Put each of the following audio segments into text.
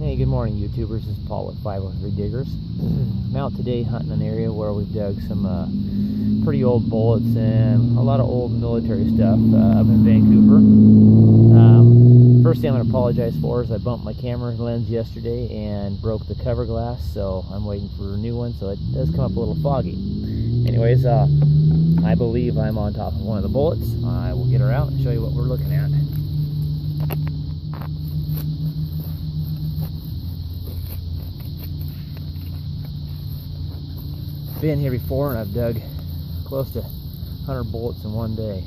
Hey, good morning, YouTubers. This is Paul with 503 Diggers. I'm out today hunting an area where we've dug some pretty old bullets and a lot of old military stuff up in Vancouver. First thing I'm going to apologize for is I bumped my camera lens yesterday and broke the cover glass, so I'm waiting for a new one, so it does come up a little foggy. Anyways, I believe I'm on top of one of the bullets. I will get her out and show you what we're looking at. Been here before and I've dug close to 100 bullets in one day.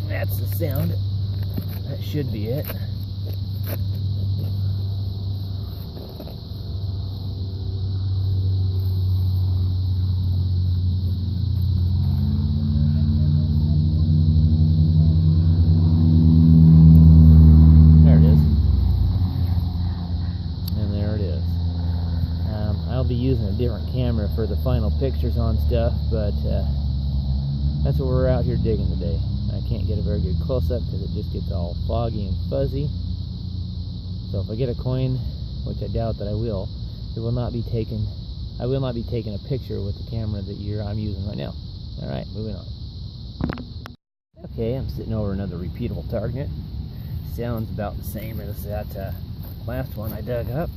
That's the sound. That should be it. I'll be using a different camera for the final pictures on stuff, but that's what we're out here digging today. I can't get a very good close-up because it just gets all foggy and fuzzy. So if I get a coin, which I doubt that I will, I will not be taking a picture with the camera that I'm using right now. Alright, moving on. Okay, I'm sitting over another repeatable target. Sounds about the same as that last one I dug up.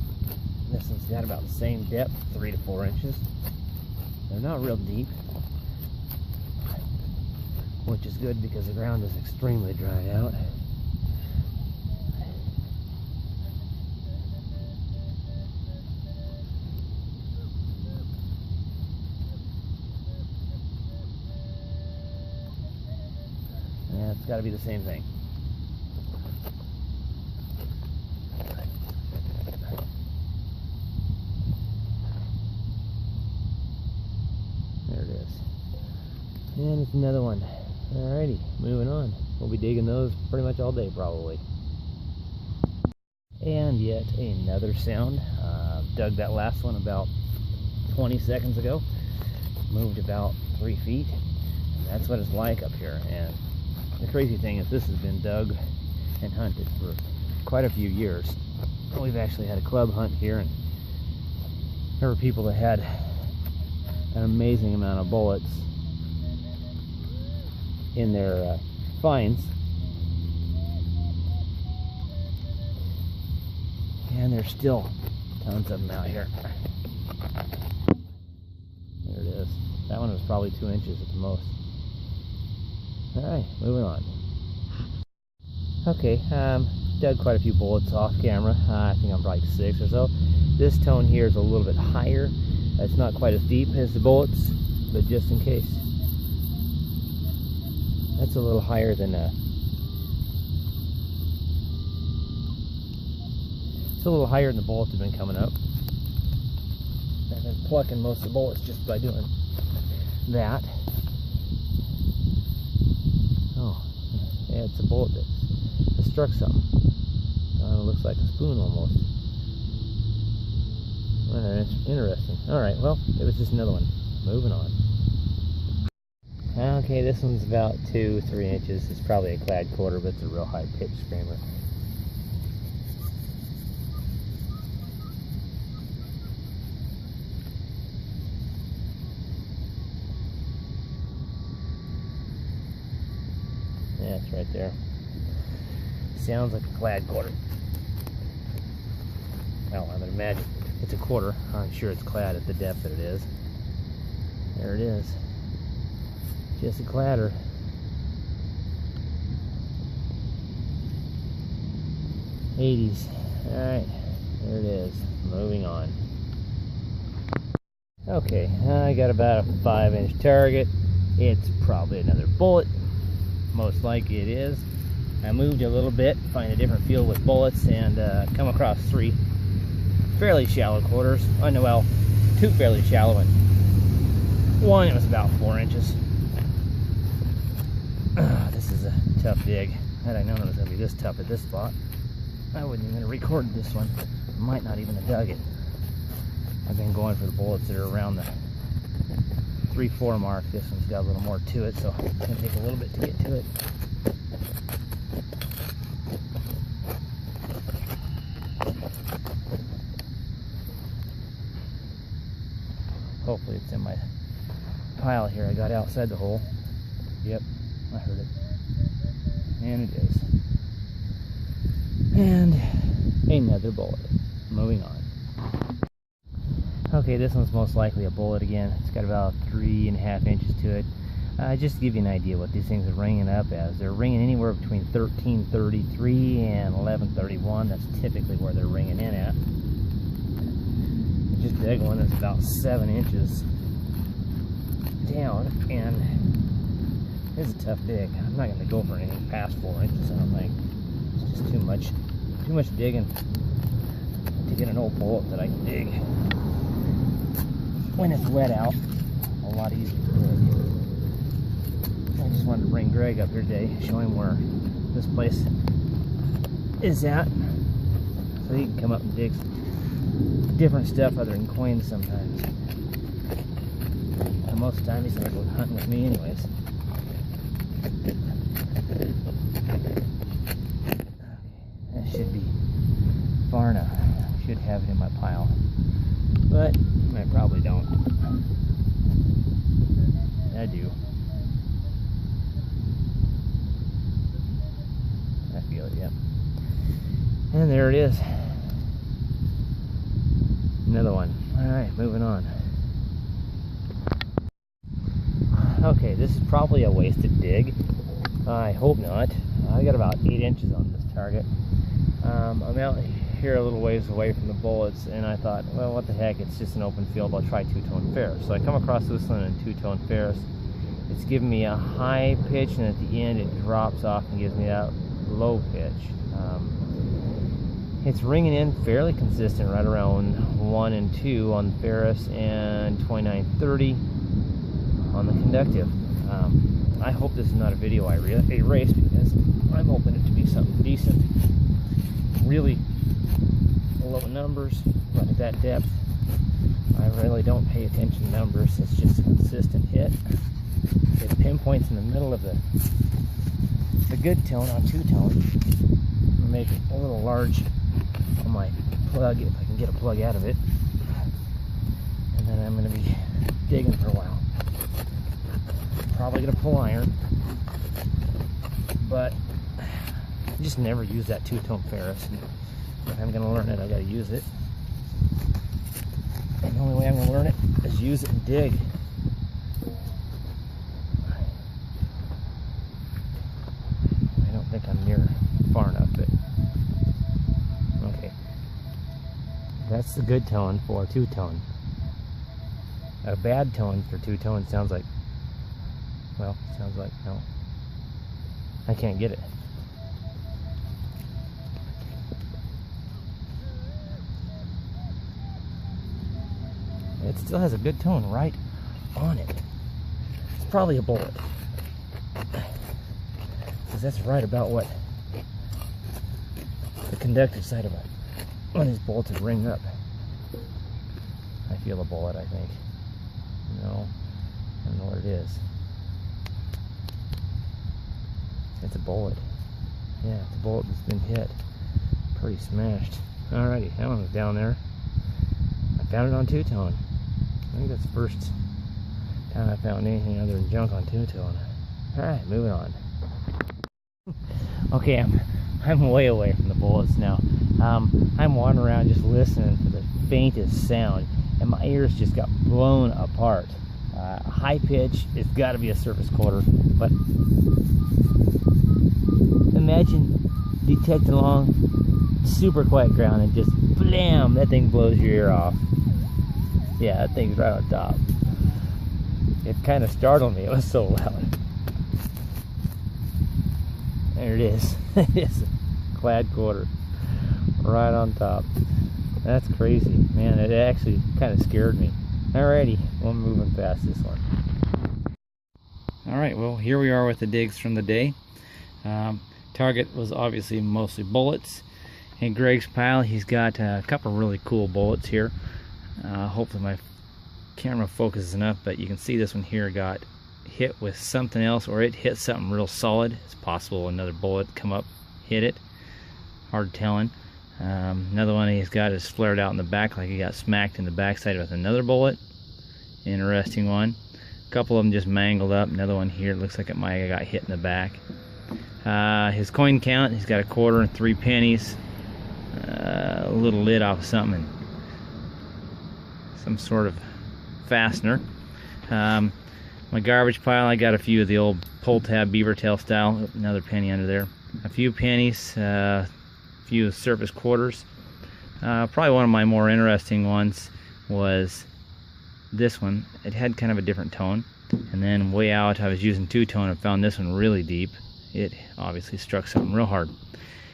This one's got about the same depth, 3 to 4 inches. They're not real deep, which is good because the ground is extremely dried out. Yeah, it's got to be the same thing. There it is. And it's another one. Alrighty, moving on. We'll be digging those pretty much all day probably. And yet another sound. Dug that last one about 20 seconds ago. Moved about 3 feet. And that's what it's like up here. And the crazy thing is this has been dug and hunted for quite a few years. We've actually had a club hunt here, and there were people that had an amazing amount of bullets in their finds, and there's still tons of them out here. There it is. That one was probably 2 inches at the most. Alright, moving on. Okay, dug quite a few bullets off camera. I think I'm like 6 or so. This tone here is a little bit higher. It's not quite as deep as the bullets, but just in case. That's a little higher than it's a little higher than the bullets have been coming up. I've been plucking most of the bullets just by doing that. Oh, yeah, it's a bullet that struck something. It looks like a spoon almost. Interesting. Alright, well, it was just another one. Moving on. Okay, this one's about 2-3 inches. It's probably a clad quarter, but it's a real high pitch screamer. Yeah, it's right there. Sounds like a clad quarter. Well, I would imagine it's a quarter. I'm sure it's clad at the depth that it is. There it is. Just a clatter. '80s. Alright, there it is. Moving on. Okay, I got about a 5-inch target. It's probably another bullet. Most likely it is. I moved a little bit, find a different field with bullets, and come across 3 fairly shallow quarters. I know, well, 2 fairly shallow, and one it was about 4 inches. This is a tough dig. Had I known it was going to be this tough at this spot, I wouldn't even have recorded this one. I might not even have dug it. I've been going for the bullets that are around the 3-4 mark. This one's got a little more to it, so it's going to take a little bit to get to it. Hopefully it's in my pile here I got outside the hole. Yep, I heard it. And it is. And another bullet. Moving on. Okay, this one's most likely a bullet again. It's got about 3.5 inches to it. Just to give you an idea what these things are ringing up as. They're ringing anywhere between 1333 and 1131. That's typically where they're ringing in at. Just big one that's about 7 inches down, and it's a tough dig. I'm not going to go for anything past 4 inches, I don't think. It's just too much digging to get an old bullet that I can dig. When it's wet out, a lot easier to dig. I just wanted to bring Greg up here today, show him where this place is at, so he can come up and dig different stuff other than coins sometimes. And most of the time he's gonna go hunting with me anyways. That should be far enough. Should have it in my pile. But I probably don't. I do. I feel it, yep. And there it is. Another one. Alright, moving on. Okay, this is probably a wasted dig. I hope not. I got about 8 inches on this target. I'm out here a little ways away from the bullets, and I thought, well, what the heck, it's just an open field, I'll try two-tone ferrous. So I come across this one in two-tone ferrous. It's giving me a high pitch, and at the end it drops off and gives me that low pitch. It's ringing in fairly consistent, right around 1 and 2 on the ferrous and 2930 on the conductive. I hope this is not a video I erase, because I'm hoping it to be something decent. Really low numbers, but at that depth I really don't pay attention to numbers. It's just a consistent hit. It pinpoints in the middle of the good tone on two-tone. Make it a little large on my plug if I can get a plug out of it, and then I'm going to be digging for a while. Probably going to pull iron, but I just never use that two-tone ferrous. And if I'm going to learn it, I got to use it, and the only way I'm going to learn it is use it and dig. I don't think I'm near far enough, but okay. That's the good tone for two-tone. A bad tone for two-tone sounds like, well, no, I can't get it. It still has a good tone right on it. It's probably a bullet, because that's right about what the conductive side of it, when these bolts would ring up. I feel a bullet, I think. No, I don't know what it is. It's a bullet. Yeah, it's a bullet that's been hit. Pretty smashed. Alrighty, that one was down there. I found it on two-tone. I think that's the first time I found anything other than junk on two-tone. Alright, moving on. Okay, I'm way away from the bullets now. I'm wandering around just listening for the faintest sound, and my ears just got blown apart. High pitch, it's got to be a surface quarter, but imagine detecting along super quiet ground and just blam, that thing blows your ear off. Yeah, that thing's right on top. It kind of startled me, it was so loud. There it is. It's a clad quarter right on top. That's crazy, man. It actually kind of scared me. Alrighty, we're moving past this one. Alright, well, here we are with the digs from the day. Target was obviously mostly bullets. In Greg's pile, he's got a couple really cool bullets here. Hopefully my camera focuses enough, but you can see this one here got hit with something else, or it hit something real solid. It's possible another bullet come up, hit it. Hard telling. Another one he's got is flared out in the back, like he got smacked in the backside with another bullet. Interesting one. A couple of them just mangled up. Another one here looks like it might have got hit in the back. His coin count, he's got a quarter and 3 pennies. A little lid off of something, and some sort of fastener. My garbage pile, I got a few of the old pull tab beaver tail style. Another penny under there. A few pennies, a few surface quarters. Probably one of my more interesting ones was this one. It had kind of a different tone, and then way out I was using two-tone and found this one really deep. It obviously struck something real hard.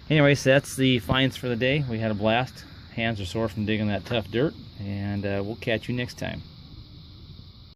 Anyways, that's the finds for the day. We had a blast. Hands are sore from digging that tough dirt, and we'll catch you next time.